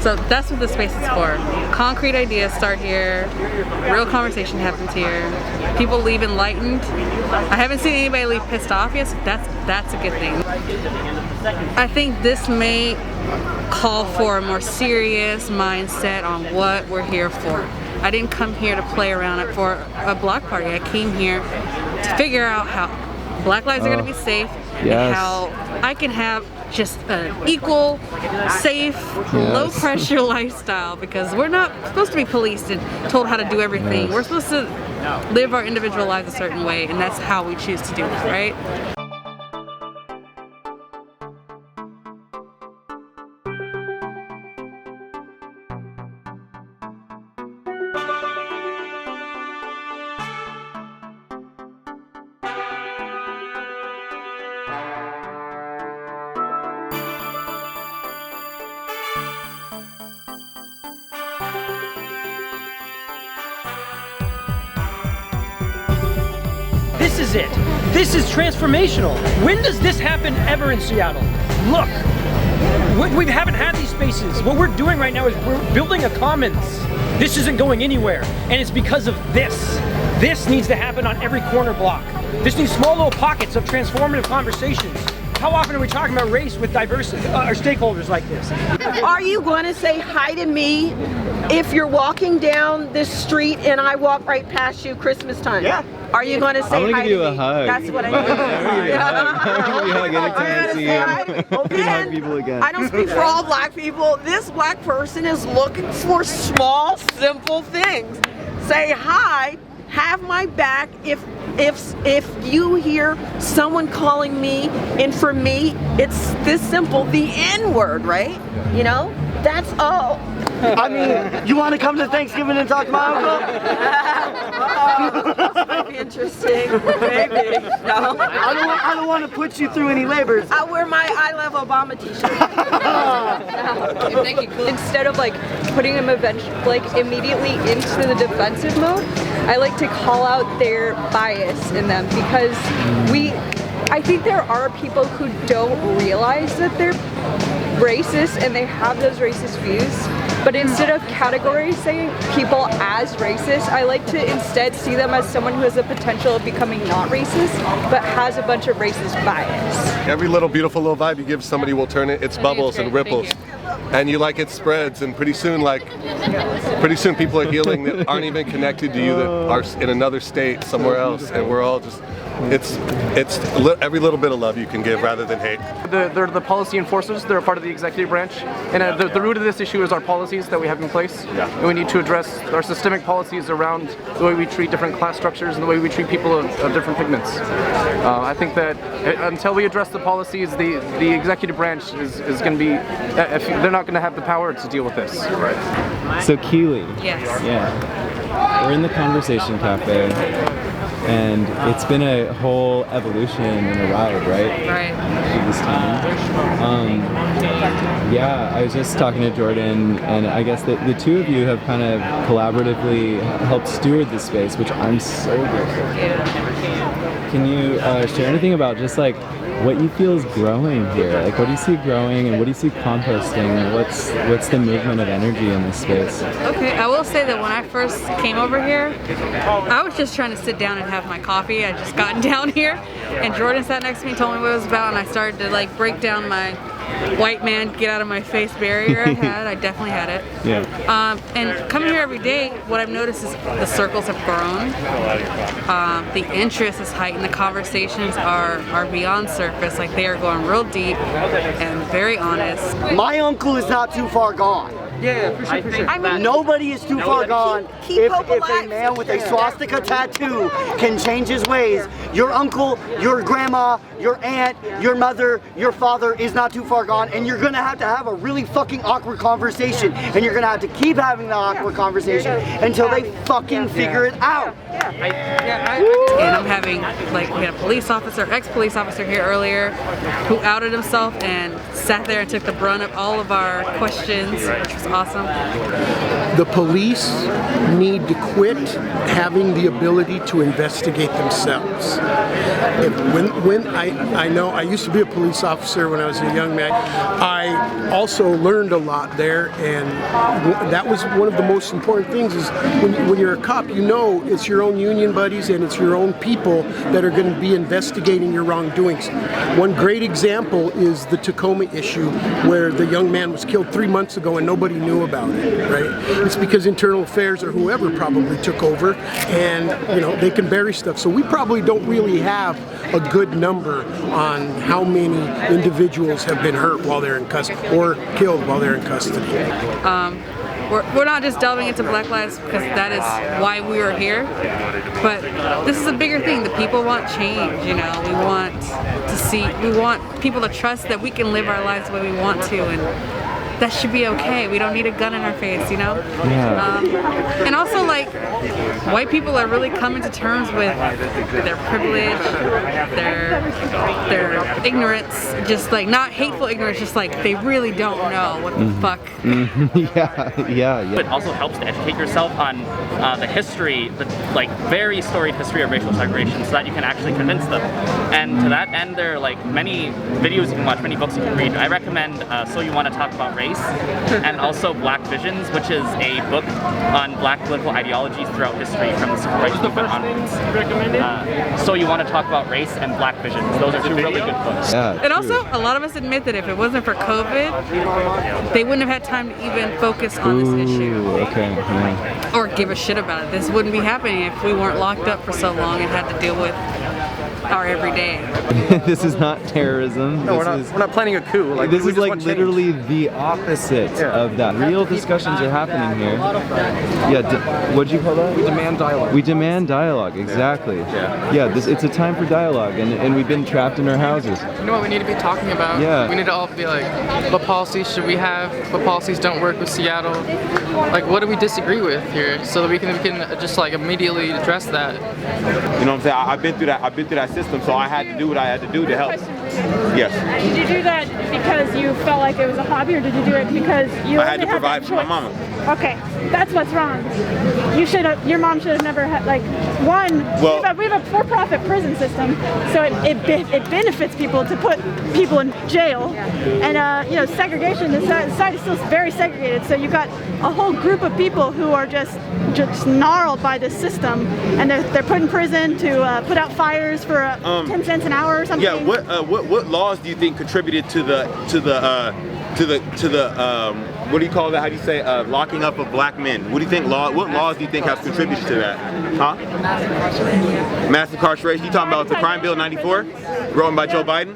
So that's what the space is for. Concrete ideas start here, real conversation happens here. People leave enlightened. I haven't seen anybody leave pissed off yet, so that's a good thing. I think this may call for a more serious mindset on what we're here for. I didn't come here to play around for a block party. I came here to figure out how Black lives are going to be safe, and how I can have just an equal, safe, low-pressure lifestyle, because we're not supposed to be policed and told how to do everything. We're supposed to live our individual lives a certain way, and that's how we choose to do it, right? This is it. This is transformational. When does this happen ever in Seattle? Look, we haven't had these spaces. What we're doing right now is we're building a commons. This isn't going anywhere, and it's because of this. This needs to happen on every corner block. This needs small little pockets of transformative conversations. How often are we talking about race with diversity, our stakeholders like this? Are you going to say hi to me if you're walking down this street and I walk right past you Christmas time? Yeah. Are you going to say hi to me? I'm going to give you a hug. That's what I mean. I'm going to give you a hug anytime I see you. You can hug people again. I don't speak for all black people. This black person is looking for small, simple things. Say hi, have my back if you hear someone calling me, and for me, it's this simple, the N-word, right? You know? That's all. I mean, you want to come to Thanksgiving and talk to my uncle? This might be interesting. Maybe. No. I don't want to put you through any labors. I'll wear my I Love Obama t-shirt. Instead of like putting them immediately into the defensive mode, I like to call out their bias in them, because I think there are people who don't realize that they're racist and they have those racist views, but instead of categorizing people as racist, I like to instead see them as someone who has the potential of becoming not racist but has a bunch of racist bias. Every little beautiful little vibe you give somebody will turn its bubbles and ripples, and you like it spreads, and pretty soon people are healing that aren't even connected to you, that are in another state somewhere else, and we're all just it's every little bit of love you can give rather than hate. They're the policy enforcers. They're a part of the executive branch, and the root of this issue is our policies that we have in place. And we need to address our systemic policies around the way we treat different class structures and the way we treat people of different pigments. I think that until we address the policies, the executive branch is going to be, they're not going to have the power to deal with this. Right. So Keely. Yes. Yeah. We're in the Conversation Cafe, and it's been a whole evolution and a ride, right? Right. Through this time. Yeah, I was just talking to Jordan, and I guess that the two of you have kind of collaboratively helped steward this space, which I'm so grateful for. Yeah. Can you share anything about just like what you feel is growing here? Like, what do you see growing, and what do you see composting? What's the movement of energy in this space? Okay, I will say that when I first came over here, I was just trying to sit down and have my coffee. I just gotten down here, and Jordan sat next to me and told me what it was about, and I started to like break down my white man get out of my face barrier I had. I definitely had it. Yeah. And coming here every day, what I've noticed is the circles have grown. The interest is heightened. The conversations are beyond surface. Like, they are going real deep and very honest. My uncle is not too far gone. Yeah, for sure. I mean, Nobody is too far gone keep hope if a alive. man with a swastika tattoo can change his ways. Your uncle, your grandma, your aunt, your mother, your father is not too far gone, and you're gonna have to have a really fucking awkward conversation, and you're gonna have to keep having the awkward conversation until they fucking figure it out. And I'm having, like, we had a police officer, ex-police officer here earlier, who outed himself and sat there and took the brunt of all of our questions, which was awesome. The police need to quit having the ability to investigate themselves. When I know I used to be a police officer when I was a young man. I also learned a lot there, and that was one of the most important things is when you're a cop, you know it's your own union buddies and it's your own people that are going to be investigating your wrongdoings. One great example is the Tacoma issue where the young man was killed 3 months ago and nobody knew about it, right? It's because Internal Affairs or whoever probably took over, and they can bury stuff. So we probably don't really have a good number on how many individuals have been hurt while they're in custody or killed while they're in custody. We're not just delving into Black lives because that is why we are here, but this is a bigger thing. The people want change, we want people to trust that we can live our lives the way we want to, and that should be okay. We don't need a gun in our face, Yeah. And also, like, white people are really coming to terms with their privilege, their ignorance, just like not hateful ignorance, just like they really don't know what the fuck. Yeah. It also helps to educate yourself on the history, the very storied history of racial segregation, so that you can actually convince them. And to that end, there are many videos you can watch, many books you can read. I recommend So You Want to Talk About Race, and also Black Visions, which is a book on black political ideologies throughout history from the civil rights movement onwards. So You Want to Talk About Race and Black Visions. Those are two really good books. Yeah, and also, a lot of us admit that if it wasn't for COVID, they wouldn't have had time to even focus on this issue. Okay. Yeah. Or give a shit about it. This wouldn't be happening if we weren't locked up for so long and had to deal with our everyday. This is not terrorism. No, we're not planning a coup. This is literally the opposite of that. Real discussions are happening here. Yeah, what'd you call that? We demand dialogue. We demand dialogue, exactly. Yeah, it's a time for dialogue, and we've been trapped in our houses. You know what we need to be talking about? Yeah. We need to all be like, what policies should we have? What policies don't work with Seattle? Like, what do we disagree with here? So that we can just immediately address that. You know what I'm saying? I've been through that system, so I had to do what I had to do to help. Yes. Did you do that because you felt like it was a hobby, or did you do it because you I had to provide for my mama? Okay, that's what's wrong. Your mom should have never had, we have a for-profit prison system, so it benefits people to put people in jail. And segregation, the society is still very segregated, so you've got a whole group of people who are just gnarled by this system, and they're put in prison to put out fires for 10 cents an hour or something. Yeah, what laws do you think contributed to the what do you call that? How do you say locking up of black men? What do you think what laws do you think have contributed to that? Huh? Mass incarceration. You talking about the Crime Bill '94, written by Joe Biden?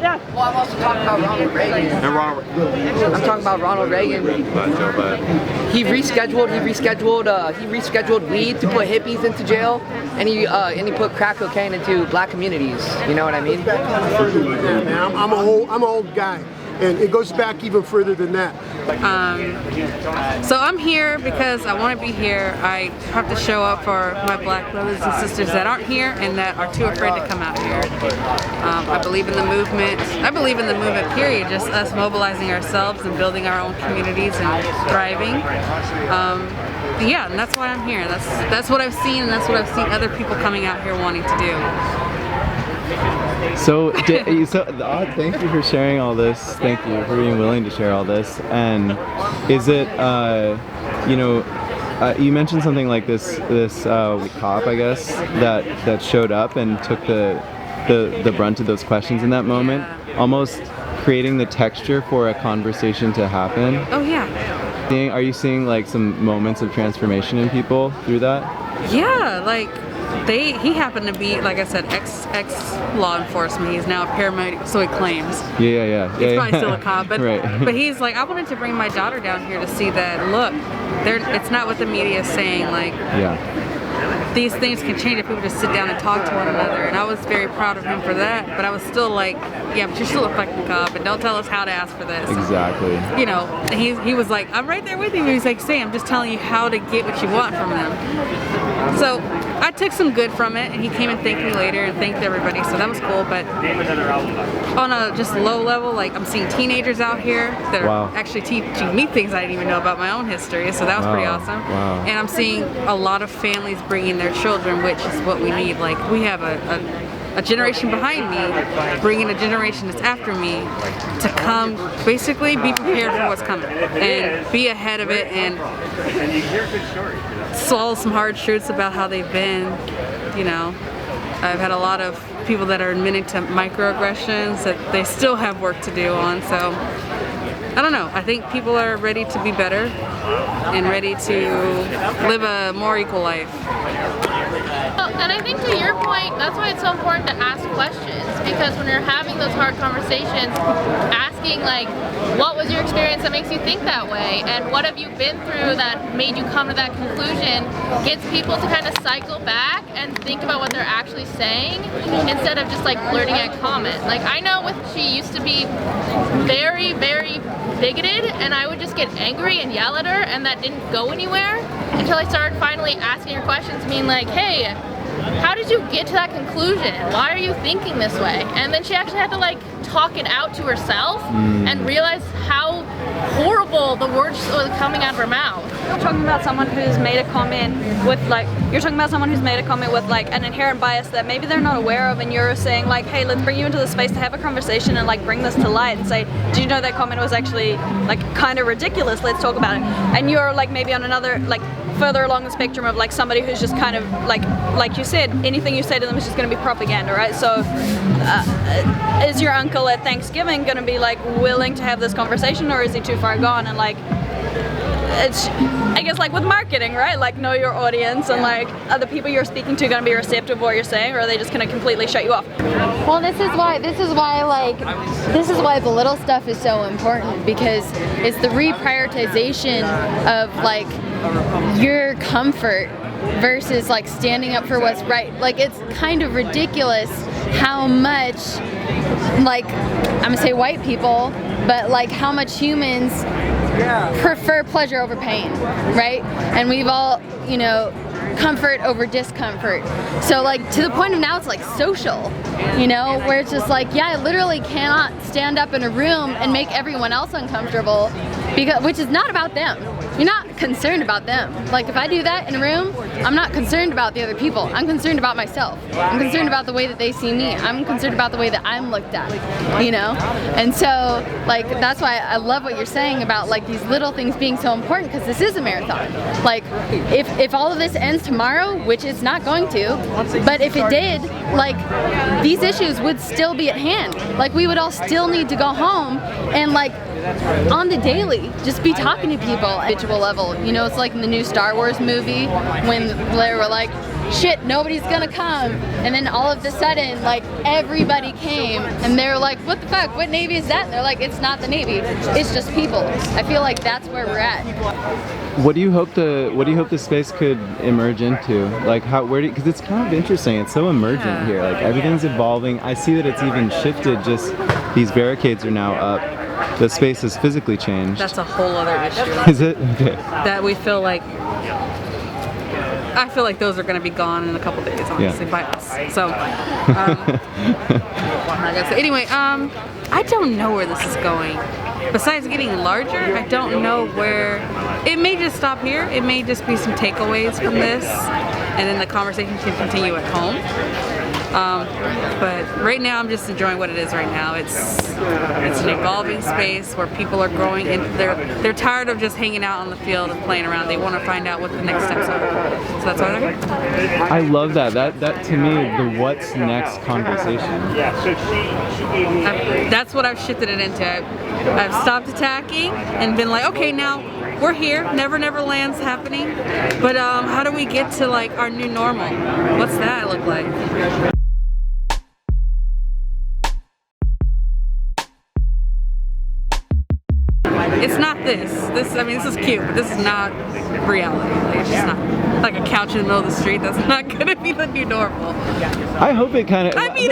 Yeah. Well, I'm also talking about Ronald Reagan. I'm talking about Ronald Reagan. He rescheduled weed to put hippies into jail, and he put crack cocaine into black communities. You know what I mean? Yeah, man, I'm an old guy. And it goes back even further than that. So I'm here because I want to be here. I have to show up for my black brothers and sisters that aren't here and that are too afraid to come out here. I believe in the movement. I believe in the movement, period. Just us mobilizing ourselves and building our own communities and thriving. Yeah, and that's why I'm here. That's what I've seen, and that's what I've seen other people coming out here wanting to do. So thank you for sharing all this. Thank you for being willing to share all this. And is it, you mentioned something like this cop, I guess, that showed up and took the brunt of those questions in that moment, almost creating the texture for a conversation to happen. Oh yeah. Are you seeing some moments of transformation in people through that? Yeah, he happened to be, like I said, ex law enforcement. He's now a paramedic, so he claims. Yeah. He's probably still a cop, but right. But he's like, I wanted to bring my daughter down here to see that. Look, it's not what the media is saying. Yeah. these things can change if people just sit down and talk to one another. And I was very proud of him for that, but I was still like, yeah, but you're still a fucking cop, and don't tell us how to ask for this. Exactly. You know, he was like, I'm right there with you. And he's like, Sam, I'm just telling you how to get what you want from them. So I took some good from it, and he came and thanked me later and thanked everybody, so that was cool. But on a just low level, like I'm seeing teenagers out here that are actually teaching me things I didn't even know about my own history, so that was pretty awesome. Wow. And I'm seeing a lot of families bringing their children, which is what we need. Like we have a generation behind me, bringing a generation that's after me to come, basically be prepared for what's coming and be ahead of it and swallow some hard truths about how they've been, you know. I've had a lot of people that are admitting to microaggressions that they still have work to do on, so I don't know. I think people are ready to be better and ready to live a more equal life. And I think to your point, that's why it's so important to ask questions, because when you're having those hard conversations, asking like, what was your experience that makes you think that way, and what have you been through that made you come to that conclusion, gets people to kind of cycle back and think about what they're actually saying instead of just like blurting out comment. Like I know she used to be very, very bigoted, and I would just get angry and yell at her, and that didn't go anywhere until I started finally asking her questions, being like, hey, how did you get to that conclusion? Why are you thinking this way? And then she actually had to like talk it out to herself and realize how horrible the words were coming out of her mouth. You're talking about someone who's made a comment with like, an inherent bias that maybe they're not aware of, and you're saying like, hey, let's bring you into the space to have a conversation and like bring this to light and say, do you know that comment was actually like kind of ridiculous? Let's talk about it. And you're like maybe on another, like further along the spectrum of like somebody who's just kind of like you said, anything you say to them is just going to be propaganda, right? So is your uncle at Thanksgiving going to be like willing to have this conversation, or is he too far gone? And like, it's, I guess like with marketing, right? Like know your audience, and like are the people you're speaking to going to be receptive to what you're saying, or are they just going to completely shut you off? Well, this is why the little stuff is so important, because it's the reprioritization of like your comfort versus like standing up for what's right. Like it's kind of ridiculous how much, like, I'm gonna say white people, but like how much humans prefer pleasure over pain, right? And we've all, you know, comfort over discomfort. So like to the point of now it's like social, you know, where it's just like, yeah, I literally cannot stand up in a room and make everyone else uncomfortable, because, which is not about them. You're not concerned about them. Like if I do that in a room, I'm not concerned about the other people. I'm concerned about myself. I'm concerned about the way that they see me. I'm concerned about the way that I'm looked at, you know? And so like that's why I love what you're saying about like these little things being so important, because this is a marathon. Like if all of this ends tomorrow, which it's not going to, but if it did, like these issues would still be at hand. Like we would all still need to go home and like on the daily just be talking to people at individual level. You know, it's like in the new Star Wars movie when they were like, shit, nobody's gonna come, and then all of a sudden like everybody came, and they're like, what the fuck, what Navy is that? And they're like, it's not the Navy, it's just people. I feel like that's where we're at. What do you hope the space could emerge into? Like because it's kind of interesting. It's so emergent here. Like everything's evolving. I see that it's even shifted. Just these barricades are now up. The space has physically changed. That's a whole other issue. Is it? Okay. That we feel like, I feel like those are going to be gone in a couple days, honestly, by us. So, anyway, I don't know where this is going. Besides getting larger, I don't know where. It may just stop here. It may just be some takeaways from this, and then the conversation can continue at home. But right now I'm just enjoying what it is right now. It's an evolving space where people are growing, and they're tired of just hanging out on the field and playing around. They want to find out what the next steps are. So that's why they're here. I love that. That to me, the what's next conversation. That's what I've shifted it into. I've stopped attacking and been like, okay, now we're here. Never Never Land's happening. But how do we get to like our new normal? What's that look like? It's not this. I mean, this is cute, but this is not reality. Like, it's just not like a couch in the middle of the street. That's not gonna be the new normal. I hope it kind of. I mean,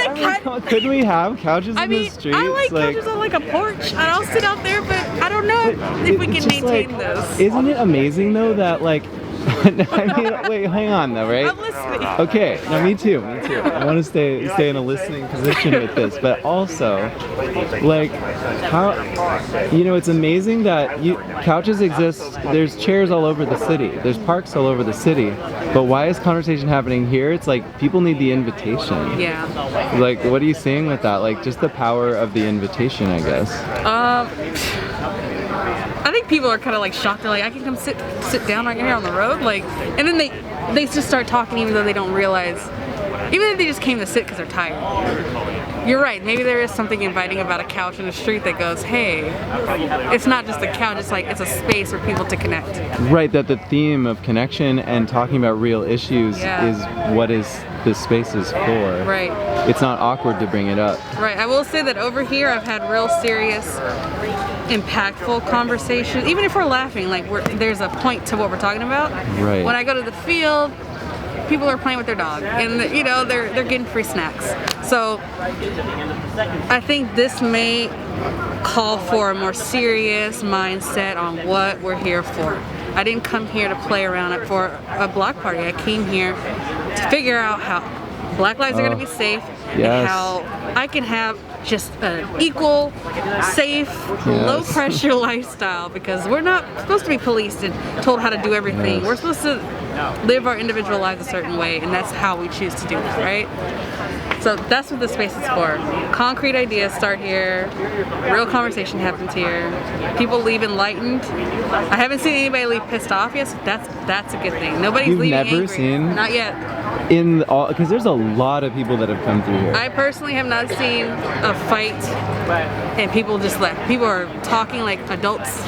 could we have couches in the streets? I like couches on like a porch, and I'll sit out there, but I don't know if we can maintain those. Isn't it amazing though that like? I mean, wait, hang on though, right? I'm listening. Okay, no, me too. I want to stay in a listening position with this, but also, like, how, it's amazing that couches exist. There's chairs all over the city. There's parks all over the city, but why is conversation happening here? It's like people need the invitation. Yeah. Like, what are you seeing with that? Like, just the power of the invitation, I guess. I think people are kind of like shocked. They're like, I can come sit down right here on the road, like, and then they just start talking even though they don't realize, even if they just came to sit because they're tired. You're right. Maybe there is something inviting about a couch in the street that goes, hey, it's not just a couch. It's like it's a space for people to connect. Right. That the theme of connection and talking about real issues is what this space is for. Right. It's not awkward to bring it up. Right. I will say that over here I've had real serious, impactful conversations. Even if we're laughing, like there's a point to what we're talking about. Right. When I go to the field, people are playing with their dog, and they're getting free snacks. So I think this may call for a more serious mindset on what we're here for. I didn't come here to play around for a block party. I came here to figure out how Black lives are going to be safe, and how I can have just an equal, safe, low-pressure lifestyle, because we're not supposed to be policed and told how to do everything. We're supposed to live our individual lives a certain way, and that's how we choose to do it, right? So that's what this space is for. Concrete ideas start here, real conversation happens here, people leave enlightened. I haven't seen anybody leave pissed off yet, so that's a good thing. Nobody's leaving angry. You've never seen? Not yet. Because there's a lot of people that have come through here. I personally have not seen a fight and people just left. People are talking like adults.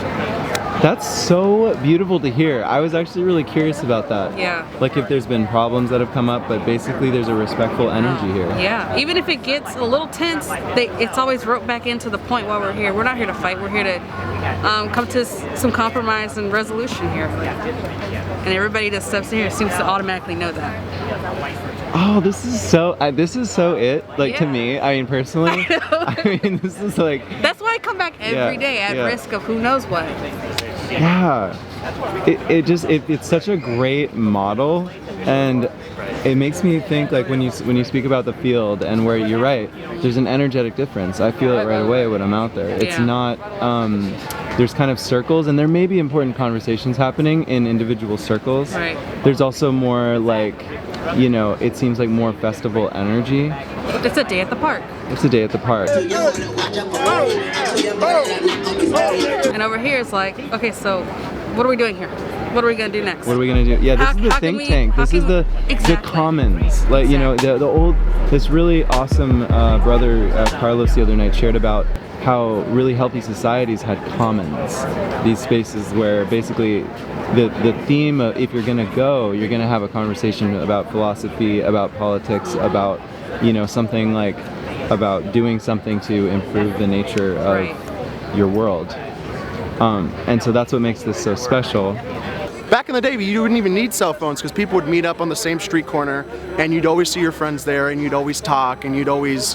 That's so beautiful to hear. I was actually really curious about that. Yeah. Like if there's been problems that have come up, but basically there's a respectful energy here. Yeah. Even if it gets a little tense, it's always roped back into the point while we're here. We're not here to fight. We're here to come to some compromise and resolution here. And everybody that steps in here seems to automatically know that. Oh, this is so it, like to me. I mean, personally. I mean, this is like. That's why I come back every day at risk of who knows what. Yeah. It's such a great model, and it makes me think, like, when you speak about the field and where you're right, there's an energetic difference. I feel it right away when I'm out there. It's not, there's kind of circles, and there may be important conversations happening in individual circles. Right. There's also more like, it seems like more festival energy. It's a day at the park. It's a day at the park. And over here it's like, okay, so what are we doing here? What are we gonna do next? What are we gonna do? Yeah, this is the think tank. This is the commons. Like, this really awesome brother Carlos the other night shared about how really healthy societies had commons. These spaces where basically the theme of, if you're gonna go, you're gonna have a conversation about philosophy, about politics, about something like about doing something to improve the nature of your world. And so that's what makes this so special. Back in the day, you wouldn't even need cell phones because people would meet up on the same street corner, and you'd always see your friends there, and you'd always talk, and you'd always,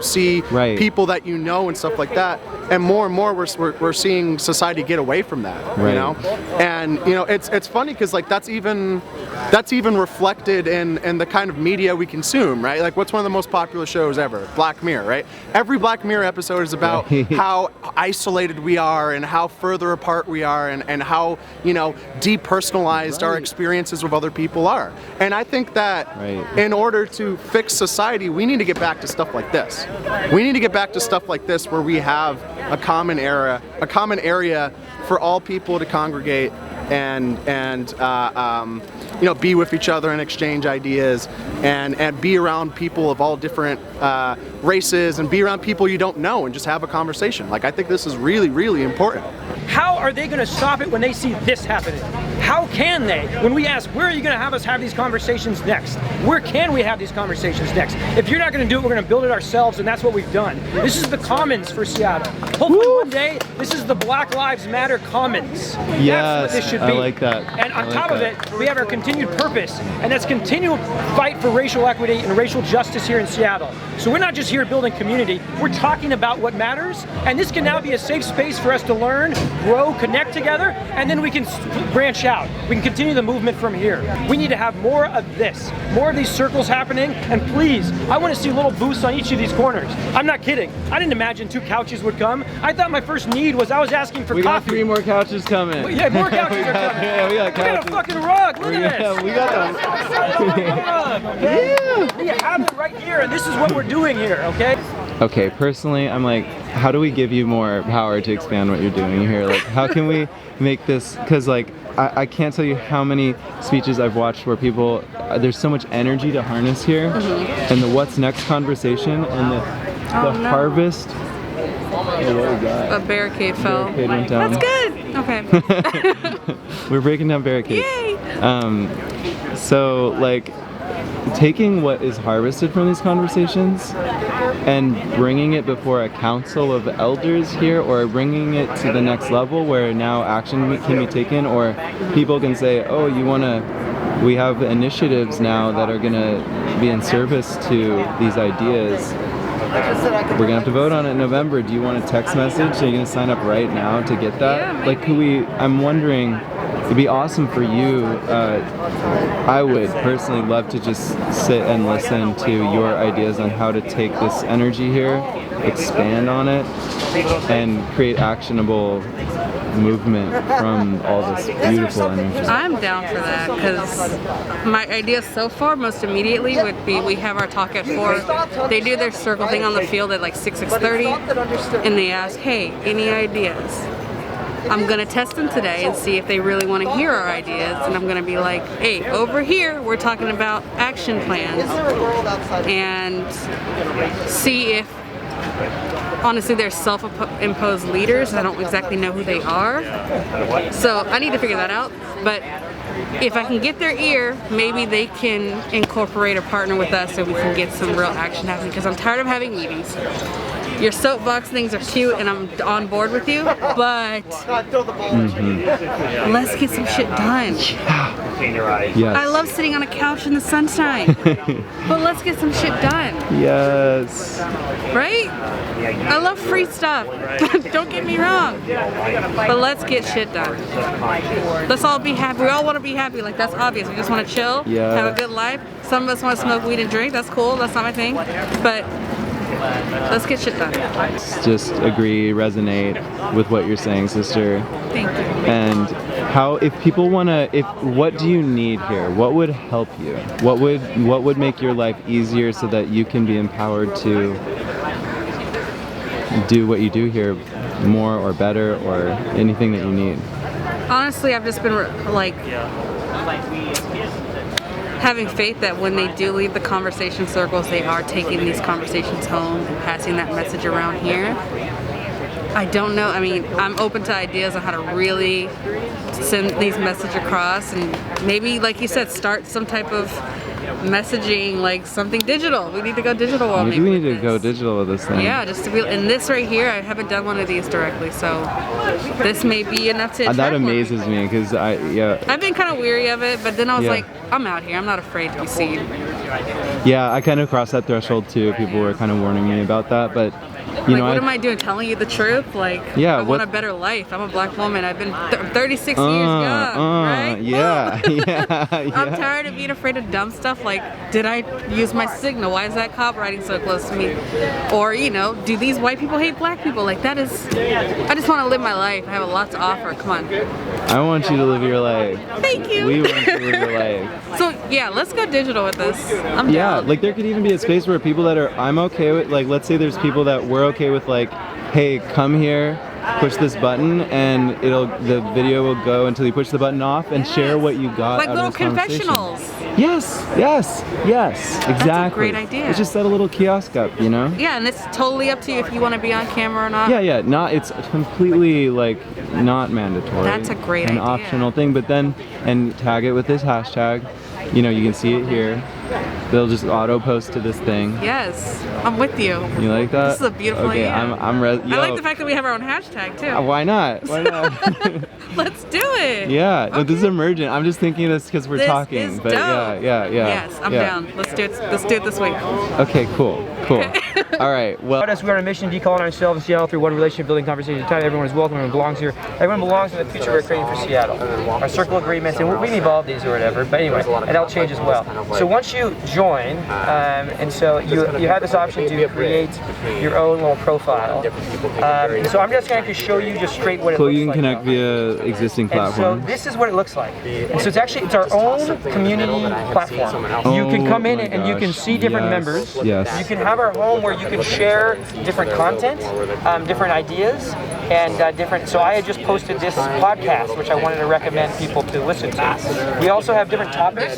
see people that and stuff like that. And more we're seeing society get away from that, And it's funny because like that's even reflected in the kind of media we consume, right? Like, what's one of the most popular shows ever? Black Mirror, right? Every Black Mirror episode is about how isolated we are and how further apart we are, and how depersonalized our experiences with other people are. And I think that in order to fix society, we need to get back to stuff like this. We need to get back to stuff like this where we have a common area for all people to congregate and be with each other and exchange ideas, and be around people of all different races, and be around people you don't know and just have a conversation. Like, I think this is really, really important. How are they going to stop it when they see this happening? How can they? When we ask, where are you going to have us have these conversations next? Where can we have these conversations next? If you're not going to do it, we're going to build it ourselves, and that's what we've done. This is the Commons for Seattle. Hopefully one day, this is the Black Lives Matter Commons. Yes, that's what this should be. I like that. And on top of it, we have our continued purpose, and that's continual fight for racial equity and racial justice here in Seattle. So we're not just here building community, we're talking about what matters, and this can now be a safe space for us to learn, grow, connect together, and then we can branch out. We can continue the movement from here. We need to have more of this, more of these circles happening, and please, I want to see little booths on each of these corners. I'm not kidding. I didn't imagine 2 couches would come. I thought my first need was I was asking for coffee. We got 3 more couches coming. Yeah, more couches are coming. Yeah, we got couches. We got a fucking rug. Look at this. We got them. Yeah. We have it right here, and this is what we're doing here, okay? Okay, personally, I'm like, how do we give you more power to expand what you're doing here? Like, how can we make this, because like, I can't tell you how many speeches I've watched where people, there's so much energy to harness here, and the what's next conversation, and the harvest. A barricade fell. Barricade went down. That's good. Okay. We're breaking down barricades. Yay! So like, taking what is harvested from these conversations and bringing it before a council of elders here, or bringing it to the next level where now action can be taken, or people can say, oh, we have initiatives now that are going to be in service to these ideas. We're going to have to vote on it in November. Do you want a text message? Are you going to sign up right now to get that? Yeah, like, I'm wondering, it'd be awesome for you. I would personally love to just sit and listen to your ideas on how to take this energy here, expand on it, and create actionable movement from all this beautiful energy. I'm down for that, because my idea so far most immediately would be, we have our talk at 4. They do their circle thing on the field at like 6:30, and they ask, hey, any ideas? I'm going to test them today and see if they really want to hear our ideas, and I'm going to be like, hey, over here we're talking about action plans, and see if, honestly, they're self-imposed leaders. I don't exactly know who they are, so I need to figure that out. But if I can get their ear, maybe they can incorporate or partner with us so we can get some real action happening, because I'm tired of having meetings. Your soapbox things are cute and I'm on board with you, but let's get some shit done. Yes. I love sitting on a couch in the sunshine, but let's get some shit done. Yes. Right? I love free stuff. Don't get me wrong. But let's get shit done. Let's all be happy. We all want to be happy. Like, that's obvious. We just want to chill, have a good life. Some of us want to smoke weed and drink. That's cool. That's not my thing. But let's get shit done. Just agree, resonate with what you're saying, sister. Thank you. And how, if people want to, what do you need here? What would help you? What would make your life easier so that you can be empowered to do what you do here more or better, or anything that you need? Honestly, I've just been like having faith that when they do leave the conversation circles, they are taking these conversations home and passing that message around here. I don't know. I mean, I'm open to ideas on how to really send these messages across, and maybe, like you said, start some type of messaging, like something digital. We need to go digital. Maybe we need to go digital with this thing. Yeah, just to be. And this right here, I haven't done one of these directly, so this may be enough to attract that amazes me, because I've been kind of weary of it, but then I was like, I'm out here. I'm not afraid to be seen. Yeah, I kind of crossed that threshold too. People were kind of warning me about that, but you know, what am I doing? Telling you the truth? Like, I want a better life. I'm a black woman. I've been 36 years young, right? Yeah, I'm tired of being afraid of dumb stuff like, did I use my signal? Why is that cop riding so close to me? Or, you know, do these white people hate black people? Like, I just want to live my life. I have a lot to offer. Come on. I want you to live your life. Thank you. We want you to live your life. So, yeah, let's go digital with this. I'm down. Like, there could even be a space where people that are, I'm okay with, like, let's say there's people that we're okay with, like, hey, come here, push this button, and the video will go until you push the button off and share what you got Like out little of this conversation. confessionals. Yes, exactly. That's a great idea. It's just set a little kiosk up, you know? Yeah, and it's totally up to you if you want to be on camera or not. Yeah, it's completely like not mandatory. That's a great an idea. optional thing, but then, and tag it with this hashtag. You know, you can see it here. They'll just auto post to this thing. Yes, I'm with you. You like that? This is a beautiful okay, idea. I like the fact that we have our own hashtag too. Why not? Let's do it. Yeah, no, this is emergent. I'm just thinking this because we're This talking. is But dope. yeah. Yes, I'm down. Let's do it. Let's do it this week. Okay, cool. All right. Well, we are on a mission to decolonize ourselves in Seattle through one relationship building conversation at a time. Everyone is welcome. Everyone belongs here. Everyone belongs in the future we're creating for Seattle. Our circle agreements, and we've evolved these or whatever. But anyway, and that'll change as well. So once you join, and so you have this option to create your own little profile. So I'm just going to show you just straight what it looks like. you can connect via existing platforms. So this is what it looks like. And so it's our own community platform. You can come in and you can see different members. Yes. You can have our home where you can share different content, different ideas, and different. So I had just posted this podcast, which I wanted to recommend people to listen to. We also have different topics.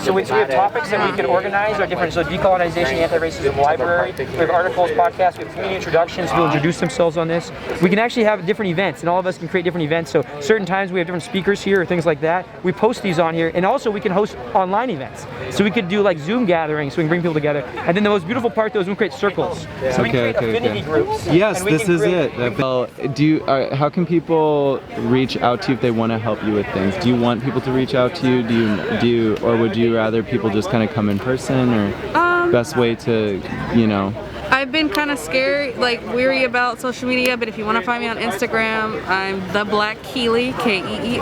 So we have topics that we can organize. Our different decolonization, anti-racism library. We have articles, podcasts. We have community introductions. People introduce themselves on this. We can actually have different events, and all of us can create different events. So certain times we have different speakers here or things like that. We post these on here, and also we can host online events. So we could do like Zoom gatherings, so we can bring people together. And then the most beautiful part though is we create circles. So we create affinity groups. Yes, this is it. Well, how can people reach out to you if they want to help you with things? Do you want people to reach out to you? Or would you rather people just kind of come in person, or best way to, I've been kind of scared, weary about social media, but if you want to find me on Instagram, I'm the Black Keely, Keely.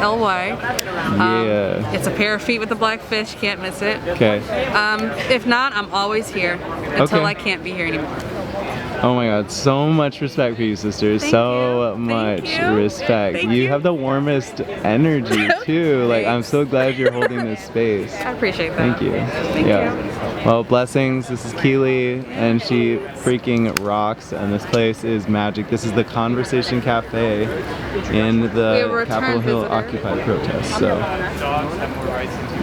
It's a pair of feet with a black fish, can't miss it. Okay. If not, I'm always here until I can't be here anymore. Oh my God, so much respect for you, sisters. So much respect. You have the warmest energy too. I'm so glad you're holding this space. I appreciate that. Thank you. Thank you. Well, blessings. This is Keely, and she freaking rocks. And this place is magic. This is the Conversation Cafe in the Capitol Hill Occupy protest. So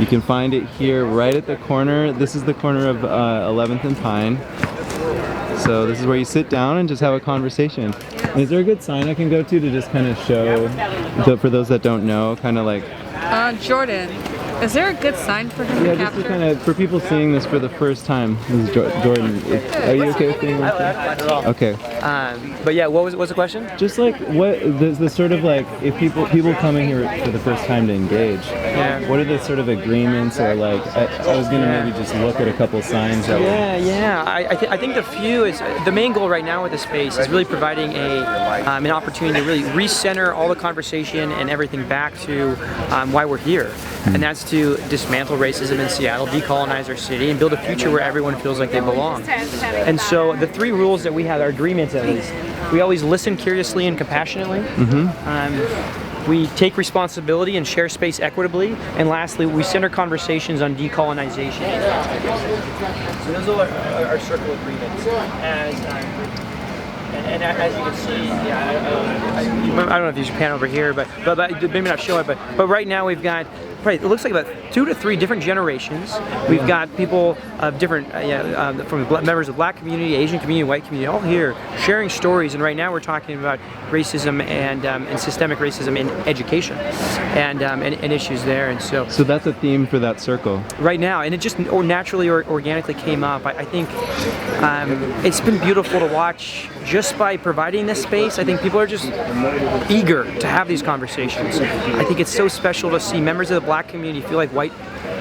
you can find it here, right at the corner. This is the corner of 11th and Pine. So this is where you sit down and just have a conversation. And is there a good sign I can go to just kind of show, for those that don't know, kind of like... Jordan, is there a good sign for him to capture? Just to kind of, for people seeing this for the first time, this is Jordan. Are you okay with being like that? Okay. But yeah, what's the question? Just what the sort of if people come in here for the first time to engage, what are the sort of agreements, or I was gonna maybe just look at a couple signs that I think the main goal right now with the space is really providing an opportunity to really recenter all the conversation and everything back to why we're here. And that's to dismantle racism in Seattle, decolonize our city, and build a future where everyone feels like they belong. And so the 3 rules that we have, our agreements at least, we always listen curiously and compassionately. We take responsibility and share space equitably. And lastly, we center conversations on decolonization. So those are our circle agreements. And as you can see, I don't know if there's a pan over here, but maybe not show it, but right now we've got, it looks like about 2 to 3 different generations. We've got people of different, from members of the Black community, Asian community, white community, all here sharing stories. And right now we're talking about racism and systemic racism in education and issues there. And so that's a theme for that circle right now, and it just naturally or organically came up. I think it's been beautiful to watch just by providing this space. I think people are just eager to have these conversations. I think it's so special to see members of the Black community feel like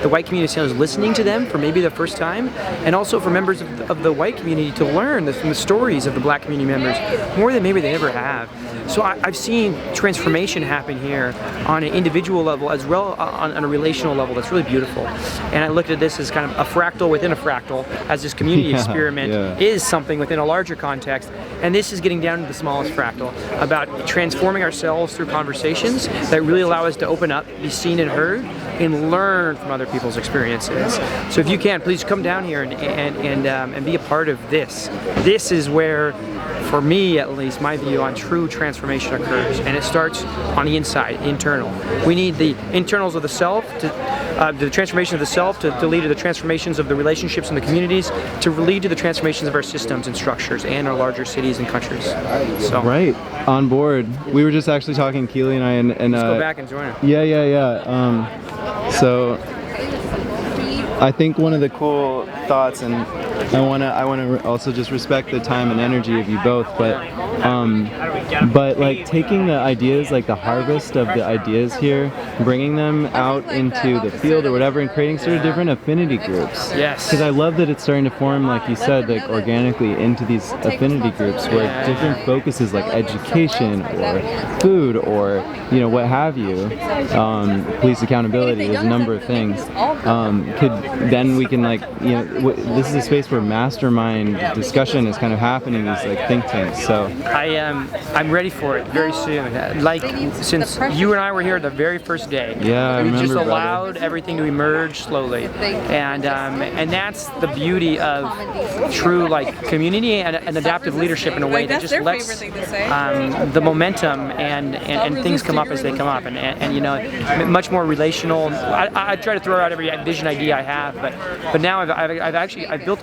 the white community is listening to them for maybe the first time, and also for members of the white community to learn from the stories of the Black community members more than maybe they ever have. So I've seen transformation happen here on an individual level as well on a relational level that's really beautiful. And I looked at this as kind of a fractal within a fractal, as this community experiment is something within a larger context. And this is getting down to the smallest fractal, about transforming ourselves through conversations that really allow us to open up, be seen and heard, and learn from other people's experiences. So if you can, please come down here and be a part of this. This is where, for me at least, my view on true transformation occurs, and it starts on the inside, internal. We need the internals of the self, the transformation of the self to lead to the transformations of the relationships in the communities, to lead to the transformations of our systems and structures and our larger cities and countries. So. Right, on board. We were just actually talking, Keely and I, and let's go back and join her. Yeah. So I think one of the cool thoughts, and I wanna also just respect the time and energy of you both, but like taking the ideas, like the harvest of the ideas here, bringing them out into the field or whatever, and creating sort of different affinity groups. Yes. Because I love that it's starting to form, like you said, like organically into these affinity groups where different focuses, like education or food or what have you, police accountability, there's a number of things. Then we can this is a space where mastermind discussion is kind of happening, these like think tanks. So I'm ready for it very soon. Like since you and I were here the very first day, yeah, we just allowed everything to emerge slowly, and that's the beauty of true community and adaptive leadership in a way that just lets the momentum and things come up as they come up, and much more relational. I try to throw out every vision idea I have, but now I've built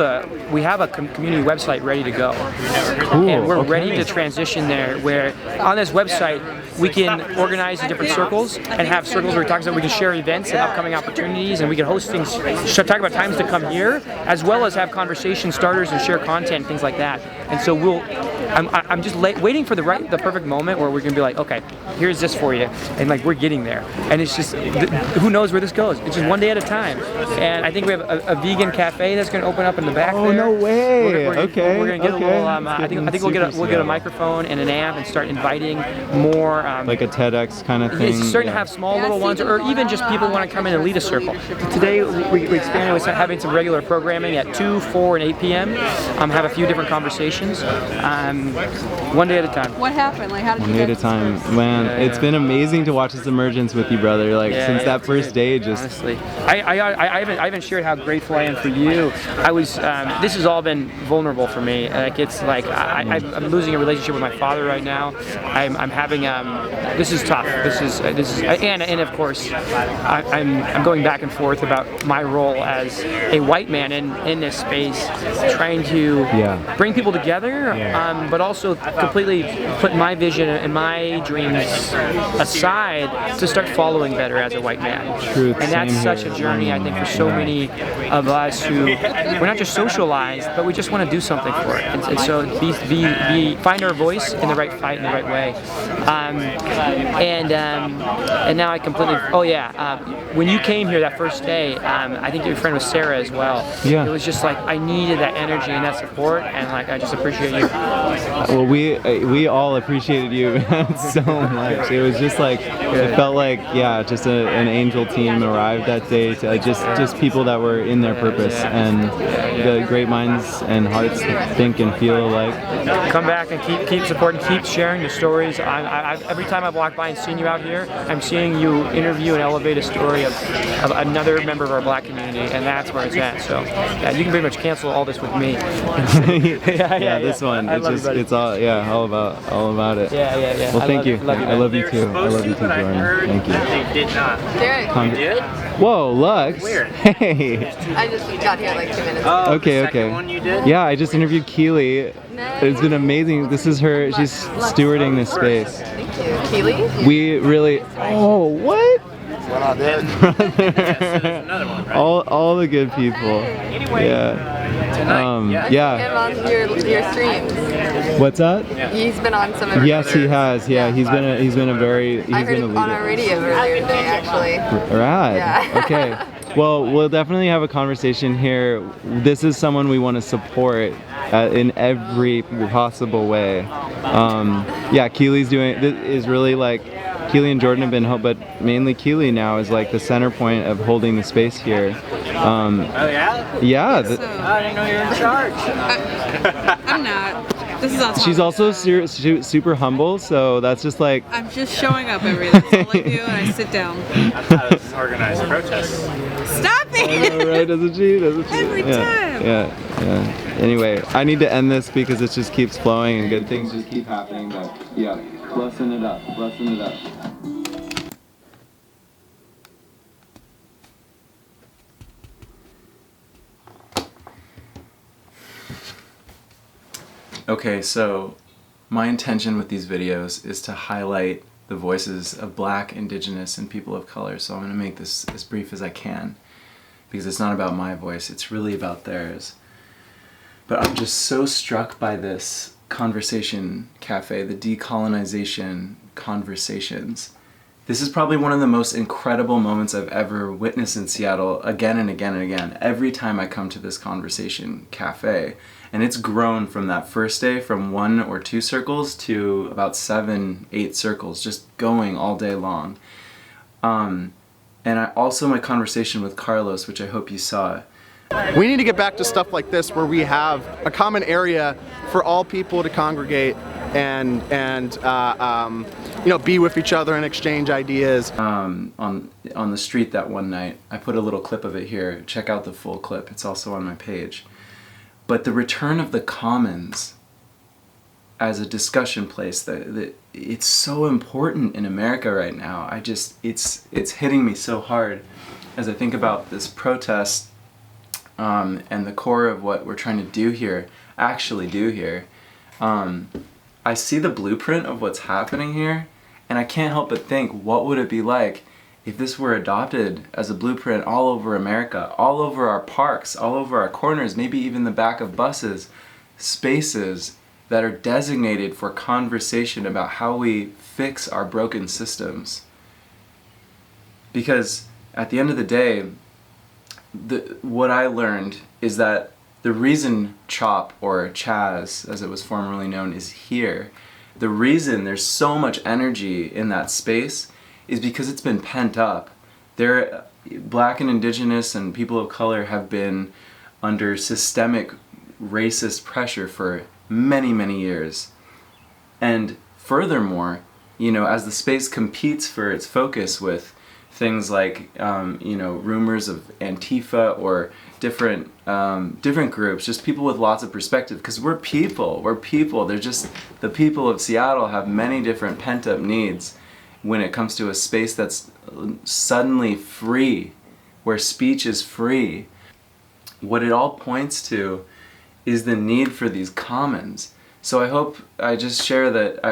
we have a community website ready to go. Cool. And we're ready to transition there, where on this website we can organize the different circles and have circles where we can share events and upcoming opportunities, and we can host things, talk about times to come here, as well as have conversation starters and share content, things like that. And so I'm just waiting for the perfect moment where we're gonna be like, okay, here's this for you, and we're getting there. And it's just, who knows where this goes? It's just one day at a time. And I think we have a vegan cafe that's gonna open up in the back there. Oh, no way! We're gonna get a little. I think we'll get a microphone and an amp and start inviting more. Like a TEDx kind of thing. It's starting to have small little ones, or even just people want to come in and lead a circle. Today we expanded with having some regular programming at 2, 4, and 8 p.m. Have a few different conversations. One day at a time. What happened? How did you One day at a time. Man, it's been amazing to watch this emergence with you, brother. Since that first day, just honestly, I haven't shared how grateful I am for you. I was. This has all been vulnerable for me. I'm losing a relationship with my father right now. I'm having this is tough. This is and of course I'm going back and forth about my role as a white man in this space, trying to bring people together, but also completely put my vision and my dreams aside to start following better as a white man. Truth, and that's such a journey, I think, for so many of us who we're not just socialized, but we just want to do something for it. And so find our voice in the right fight in the right way. And now I completely. Oh yeah, when you came here that first day, I think your friend was Sarah as well. Yeah. It was just I needed that energy and that support, and I just appreciate you. Well, we all appreciated you so much. It was just it felt like just an angel team arrived that day to just people that were in their purpose, and the great minds and hearts think and feel alike. Come back and keep supporting, keep sharing your stories. Every time I've walked by and seen you out here, I'm seeing you interview and elevate a story of another member of our Black community, and that's where it's at. So you can pretty much cancel all this with me. This one, it's all about it. Yeah. Well, thank you. I love you too. I love you too, Jordan. Thank you. They did not. Darrick. You did? Whoa, Lux. Weird. Hey. I just got here 2 minutes ago. Oh, okay. One you did? Yeah, I just interviewed Keely. Nice. It's been amazing. This is her. She's stewarding this space. Thank you. Keely? We really. Oh, what? Brother. All the good people. Yeah. Him on your streams. What's that? He's been on some of your Yes, he has. Yeah, he's been a I heard him on our radio earlier today, actually. Rad. Yeah. Okay. Well, we'll definitely have a conversation here. This is someone we want to support in every possible way. Keely's is really Keely and Jordan have been, but mainly Keely now is the center point of holding the space here. Oh yeah? Yeah. I didn't know you were in charge. I'm not. This is on top She's of also super humble, so that's just like. I'm just showing up every day. That's all I do, and I sit down. That's how this is organized protest. Stop it! I know, right? Doesn't she? Every time. Yeah. Anyway, I need to end this because it just keeps flowing and good things just keep happening. But yeah, blessing it up. Okay, so my intention with these videos is to highlight the voices of Black, Indigenous, and people of color. So I'm going to make this as brief as I can because it's not about my voice, it's really about theirs. But I'm just so struck by this conversation cafe, the Decolonization Conversations. This is probably one of the most incredible moments I've ever witnessed in Seattle again and again and again. Every time I come to this conversation cafe, and it's grown from that first day from 1 or 2 circles to about 7, 8 circles, just going all day long. And also my conversation with Carlos, which I hope you saw. We need to get back to stuff like this where we have a common area for all people to congregate and be with each other and exchange ideas. On the street that one night, I put a little clip of it here. Check out the full clip. It's also on my page. But the return of the commons as a discussion place, that it's so important in America right now. It's hitting me so hard as I think about this protest and the core of what we're trying to do here, actually do here. I see the blueprint of what's happening here, and I can't help but think, what would it be like if this were adopted as a blueprint all over America, all over our parks, all over our corners, maybe even the back of buses, spaces that are designated for conversation about how we fix our broken systems. Because at the end of the day, what I learned is that the reason CHOP, or CHAZ as it was formerly known, is here, the reason there's so much energy in that space is because it's been pent up. Black and Indigenous and people of color have been under systemic racist pressure for many, many years. And furthermore, as the space competes for its focus with things like, rumors of Antifa or different groups, just people with lots of perspective, because we're people. They're just, the people of Seattle have many different pent-up needs when it comes to a space that's suddenly free, where speech is free. What it all points to is the need for these commons. So I hope I just share that,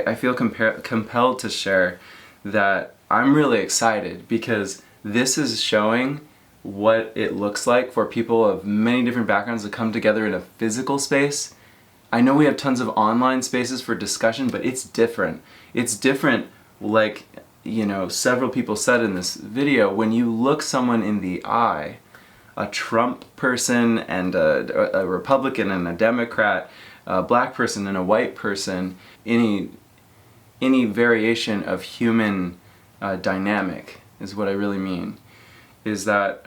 I feel compelled to share that I'm really excited because this is showing what it looks like for people of many different backgrounds to come together in a physical space. I know we have tons of online spaces for discussion, but it's different. It's different, like, several people said in this video, when you look someone in the eye, a Trump person and a Republican and a Democrat, a black person and a white person, any variation of human dynamic is what I really mean, is that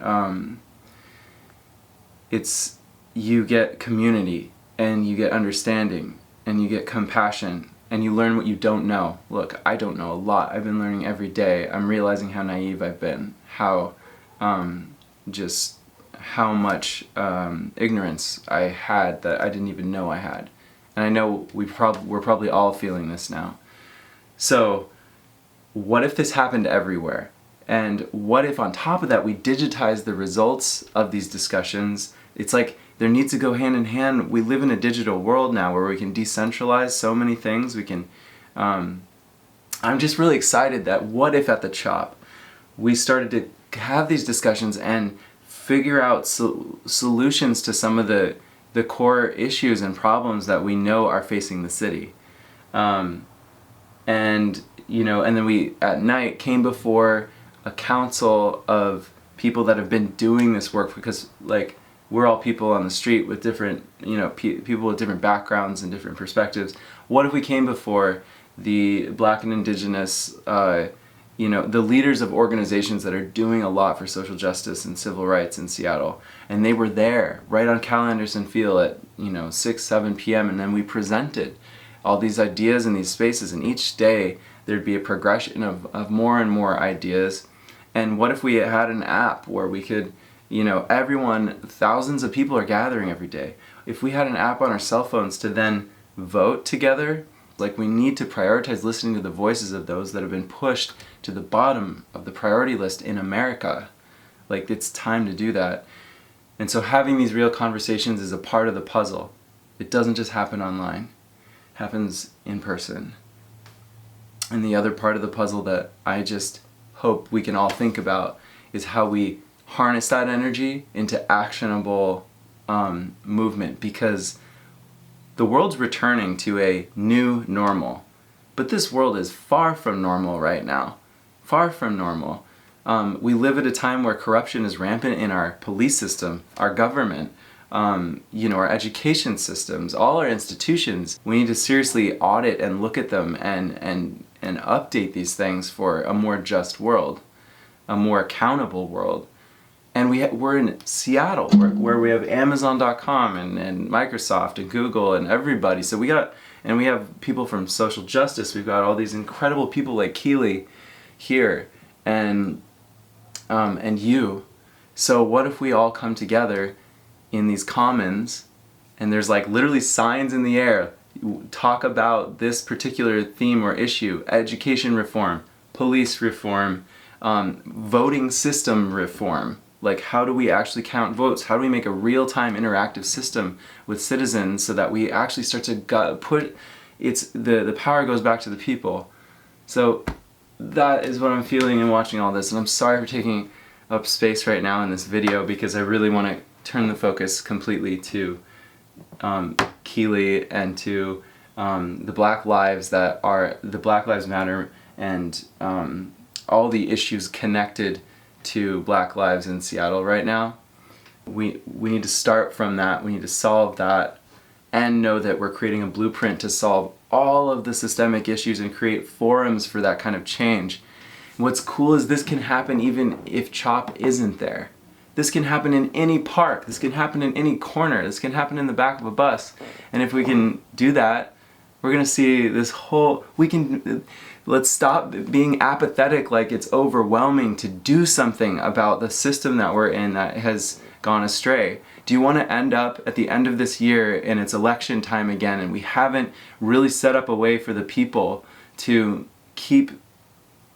you get community and you get understanding and you get compassion and you learn what you don't know. Look, I don't know a lot. I've been learning every day. I'm realizing how naive I've been, how much ignorance I had that I didn't even know I had. And I know we're probably all feeling this now. So what if this happened everywhere? And what if on top of that we digitize the results of these discussions? It's like there needs to go hand in hand. We live in a digital world now where we can decentralize so many things. We can, I'm just really excited that what if at the CHOP we started to have these discussions and figure out solutions to some of the core issues and problems that we know are facing the city. And then we at night came before a council of people that have been doing this work, because like we're all people on the street with different, people with different backgrounds and different perspectives. What if we came before the Black and Indigenous you know, the leaders of organizations that are doing a lot for social justice and civil rights in Seattle. And they were there right on Cal Anderson Field at, you know, 6, 7 p.m. And then we presented all these ideas in these spaces. And each day there'd be a progression of more and more ideas. And what if we had an app where we could, you know, everyone, thousands of people are gathering every day. If we had an app on our cell phones to then vote together, like, we need to prioritize listening to the voices of those that have been pushed to the bottom of the priority list in America. Like, it's time to do that. And so having these real conversations is a part of the puzzle. It doesn't just happen online. It happens in person. And the other part of the puzzle that I just hope we can all think about is how we harness that energy into actionable movement, because the world's returning to a new normal. But this world is far from normal right now. Far from normal. We live at a time where corruption is rampant in our police system, our government, you know, our education systems, all our institutions. We need to seriously audit and look at them and update these things for a more just world, a more accountable world. And we're in Seattle, where we have Amazon.com and Microsoft and Google and everybody. So we have people from social justice. We've got all these incredible people like Keely here, and you. So what if we all come together in these commons, and there's like literally signs in the air, talk about this particular theme or issue: education reform, police reform, voting system reform. Like, how do we actually count votes? How do we make a real-time interactive system with citizens so that we actually start to the power goes back to the people? So that is what I'm feeling and watching all this. And I'm sorry for taking up space right now in this video, because I really want to turn the focus completely to Keely and to the Black Lives that are the Black Lives Matter, and all the issues connected to Black lives in Seattle right now. We need to start from that. We need to solve that, and know that we're creating a blueprint to solve all of the systemic issues and create forums for that kind of change. What's cool is this can happen even if CHOP isn't there. This can happen in any park. This can happen in any corner. This can happen in the back of a bus. And if we can do that, we're gonna see this whole, let's stop being apathetic like it's overwhelming to do something about the system that we're in that has gone astray. Do you want to end up at the end of this year and it's election time again, and we haven't really set up a way for the people to keep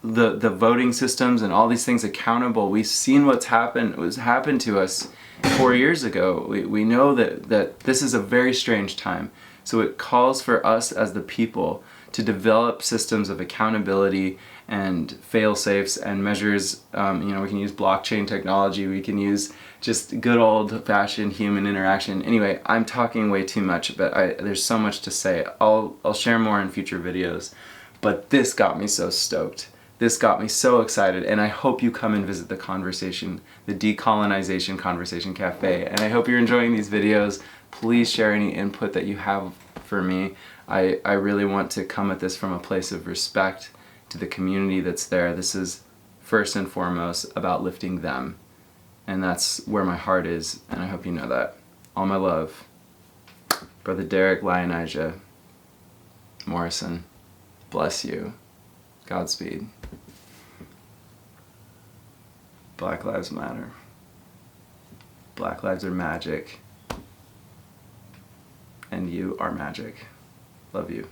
the voting systems and all these things accountable? We've seen what's happened to us 4 years ago. We know that this is a very strange time. So it calls for us as the people to develop systems of accountability and fail-safes and measures. You know, we can use blockchain technology, we can use just good old-fashioned human interaction. Anyway, I'm talking way too much, but there's so much to say. I'll share more in future videos, but this got me so stoked. This got me so excited, and I hope you come and visit the conversation, the Decolonization Conversation Cafe, and I hope you're enjoying these videos. Please share any input that you have for me. I really want to come at this from a place of respect to the community that's there. This is first and foremost about lifting them, and that's where my heart is, and I hope you know that. All my love. Brother Darrick, Lionijah, Morrison, bless you. Godspeed. Black Lives Matter. Black lives are magic. And you are magic. Love you.